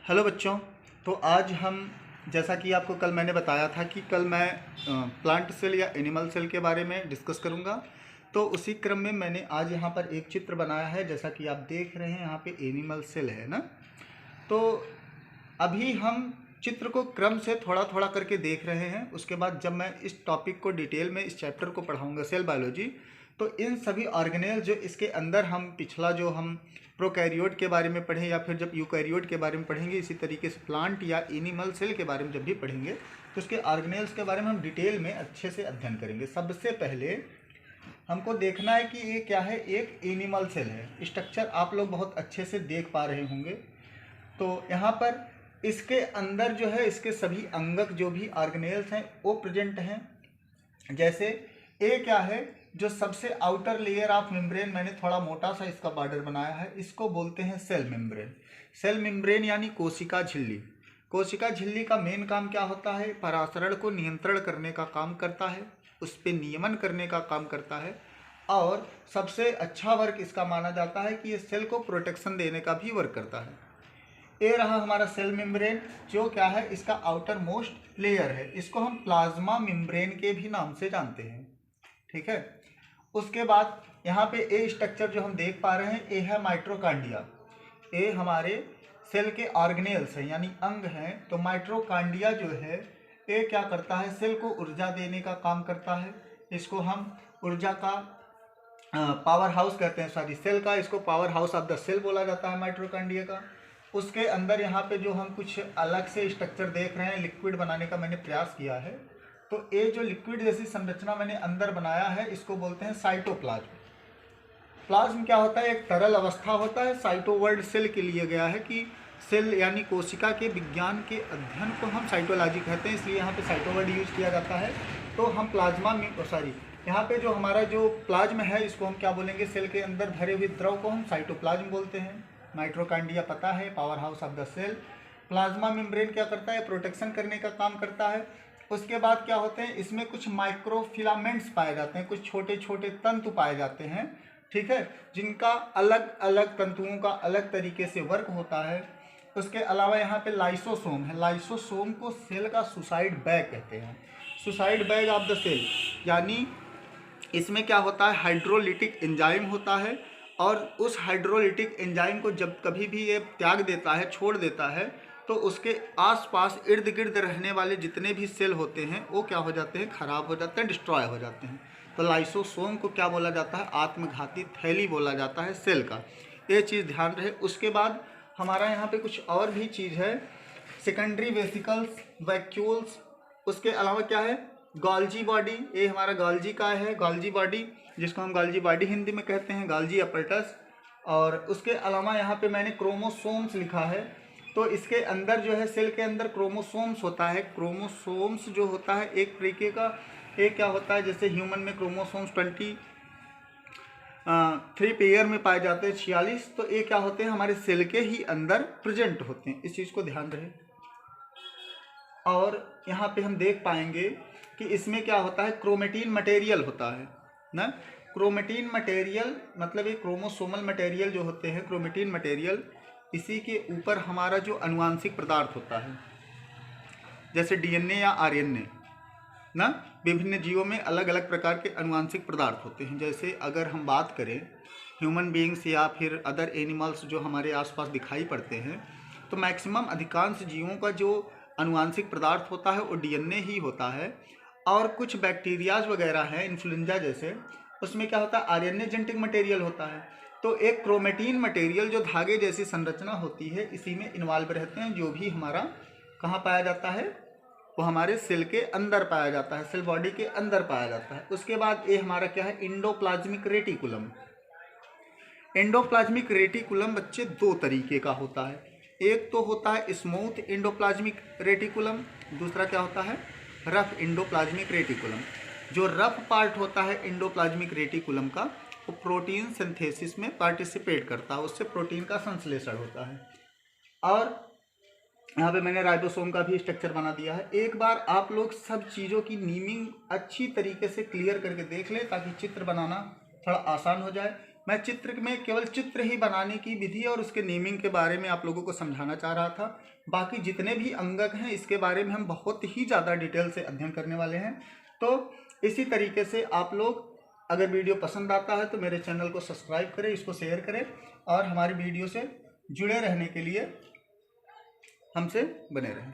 Hello बच्चों। तो आज हम जैसा कि आपको कल मैंने बताया था कि कल मैं प्लांट सेल या एनिमल सेल के बारे में डिस्कस करूंगा। तो उसी क्रम में मैंने आज यहाँ पर एक चित्र बनाया है, जैसा कि आप देख रहे हैं यहाँ पे एनिमल सेल है ना। तो अभी हम चित्र को क्रम से थोड़ा थोड़ा करके देख रहे हैं। उसके बाद जब मैं इस टॉपिक को डिटेल में इस चैप्टर को पढ़ाऊँगा सेल बायोलॉजी, तो इन सभी ऑर्गेनेल जो इसके अंदर हम पिछला जो हम प्रोकैरियोट के बारे में पढ़े या फिर जब यूकैरियोट के बारे में पढ़ेंगे, इसी तरीके से प्लांट या एनिमल सेल के बारे में जब भी पढ़ेंगे तो उसके ऑर्गेनेल्स के बारे में हम डिटेल में अच्छे से अध्ययन करेंगे। सबसे पहले हमको देखना है कि ये क्या है, एक एनिमल सेल है। स्ट्रक्चर आप लोग बहुत अच्छे से देख पा रहे होंगे। तो यहाँ पर इसके अंदर जो है इसके सभी अंगक जो भी ऑर्गेनेल्स हैं वो प्रेजेंट हैं। जैसे ए क्या है, जो सबसे आउटर लेयर ऑफ मेम्ब्रेन, मैंने थोड़ा मोटा सा इसका बॉर्डर बनाया है, इसको बोलते हैं सेल मेम्ब्रेन। सेल मेम्ब्रेन यानी कोशिका झिल्ली। कोशिका झिल्ली का मेन काम क्या होता है, परासरण को नियंत्रण करने का काम करता है, उस पर नियमन करने का काम करता है, और सबसे अच्छा वर्क इसका माना जाता है कि ये सेल को प्रोटेक्शन देने का भी वर्क करता है। ये रहा हमारा सेल मेम्ब्रेन, जो क्या है इसका आउटर मोस्ट लेयर है। इसको हम प्लाज्मा मेम्ब्रेन के भी नाम से जानते हैं, ठीक है। उसके बाद यहाँ पे ए स्ट्रक्चर जो हम देख पा रहे हैं, ए है माइट्रोकांडिया। ए हमारे सेल के ऑर्गेनेल्स हैं यानी अंग हैं। तो माइट्रोकांडिया जो है ये क्या करता है, सेल को ऊर्जा देने का काम करता है। इसको हम ऊर्जा का पावर हाउस कहते हैं, सॉरी सेल का इसको power house of the cell बोला जाता है माइट्रोकांडिया का। उसके अंदर यहाँ पे जो हम कुछ अलग से स्ट्रक्चर देख रहे हैं, लिक्विड बनाने का मैंने प्रयास किया है। तो ये जो लिक्विड जैसी संरचना मैंने अंदर बनाया है इसको बोलते हैं साइटोप्लाज्म। प्लाज्म क्या होता है, एक तरल अवस्था होता है। साइटो वर्ड सेल के लिए गया है कि सेल यानी कोशिका के विज्ञान के अध्ययन को हम साइटोलॉजी कहते हैं, इसलिए यहाँ पे साइटो वर्ड यूज किया जाता है। तो हम प्लाज्मा में यहाँ पे जो हमारा जो प्लाज्म है इसको हम क्या बोलेंगे, सेल के अंदर भरे हुए द्रव को हम साइटोप्लाज्म बोलते हैं। माइट्रोकांडिया पता है, power house of the cell. Plasma membrane क्या करता है, प्रोटेक्शन करने का काम करता है। उसके बाद क्या होते हैं, इसमें कुछ माइक्रोफिलामेंट्स पाए जाते हैं, कुछ छोटे छोटे तंतु पाए जाते हैं, ठीक है, जिनका अलग अलग तंतुओं का अलग तरीके से वर्क होता है। उसके अलावा यहाँ पे लाइसोसोम है। लाइसोसोम को सेल का सुसाइड बैग कहते हैं, suicide bag of the cell. यानी इसमें क्या होता है, हाइड्रोलिटिक एंजाइम होता है, और उस हाइड्रोलिटिक एंजाइम को जब कभी भी ये त्याग देता है, छोड़ देता है, तो उसके आसपास इर्द गिर्द रहने वाले जितने भी सेल होते हैं वो क्या हो जाते हैं, खराब हो जाते हैं, डिस्ट्रॉय हो जाते हैं। तो लाइसोसोम को क्या बोला जाता है, आत्मघाती थैली बोला जाता है सेल का। ये चीज़ ध्यान रहे। उसके बाद हमारा यहाँ पे कुछ और भी चीज़ है, सेकेंडरी वेसिकल्स, वैक्यूल्स। उसके अलावा क्या है, गॉल्जी बॉडी। ये हमारा गॉल्जी का है, गॉल्जी बॉडी, जिसको हम गॉल्जी बॉडी हिंदी में कहते हैं, गॉल्जी अपरेटस। और उसके अलावा यहाँ पे मैंने क्रोमोसोम्स लिखा है। तो इसके अंदर जो है सेल के अंदर क्रोमोसोम्स होता है। क्रोमोसोम्स जो होता है एक तरीके का, एक क्या होता है, जैसे ह्यूमन में क्रोमोसोम्स 23 पेयर में पाए जाते हैं, 46। तो ये क्या होते हैं, हमारे सेल के ही अंदर प्रेजेंट होते हैं। इस चीज़ को ध्यान रहे। और यहाँ पे हम देख पाएंगे कि इसमें क्या होता है, क्रोमेटिन मटेरियल होता है ना। क्रोमेटिन मटेरियल मतलब ये क्रोमोसोमल मटेरियल जो होते हैं, क्रोमेटिन मटेरियल, इसी के ऊपर हमारा जो अनुवांशिक पदार्थ होता है, जैसे डीएनए या आरएनए ना, विभिन्न जीवों में अलग अलग प्रकार के अनुवांशिक पदार्थ होते हैं। जैसे अगर हम बात करें ह्यूमन बीइंग्स या फिर अदर एनिमल्स जो हमारे आसपास दिखाई पड़ते हैं, तो मैक्सिमम अधिकांश जीवों का जो अनुवांशिक पदार्थ होता है वो डीएनए ही होता है। और कुछ बैक्टीरियाज वगैरह हैं, इन्फ्लुएंजा जैसे, उसमें क्या होता है, आरएनए जेनेटिक मटेरियल होता है। तो एक क्रोमेटिन मटेरियल जो धागे जैसी संरचना होती है, इसी में इन्वॉल्व रहते हैं, जो भी हमारा कहाँ पाया जाता है, वो हमारे सेल के अंदर पाया जाता है, सेल बॉडी के अंदर पाया जाता है। उसके बाद ये हमारा क्या है, एंडोप्लाज्मिक रेटिकुलम। एंडोप्लाज्मिक रेटिकुलम बच्चे दो तरीके का होता है। एक तो होता है स्मूथ एंडोप्लाज्मिक रेटिकुलम, दूसरा क्या होता है, रफ एंडोप्लाज्मिक रेटिकुलम। जो रफ पार्ट होता है एंडोप्लाज्मिक रेटिकुलम का, वो प्रोटीन सिंथेसिस में पार्टिसिपेट करता है, उससे प्रोटीन का संश्लेषण होता है। और यहाँ पे मैंने राइबोसोम का भी स्ट्रक्चर बना दिया है। एक बार आप लोग सब चीज़ों की नीमिंग अच्छी तरीके से क्लियर करके देख लें, ताकि चित्र बनाना थोड़ा आसान हो जाए। मैं चित्र में केवल चित्र ही बनाने की विधि और उसके नेमिंग के बारे में आप लोगों को समझाना चाह रहा था। बाकी जितने भी अंगक हैं इसके बारे में हम बहुत ही ज़्यादा डिटेल से अध्ययन करने वाले हैं। तो इसी तरीके से आप लोग अगर वीडियो पसंद आता है तो मेरे चैनल को सब्सक्राइब करें, इसको शेयर करें और हमारी वीडियो से जुड़े रहने के लिए हमसे बने रहें।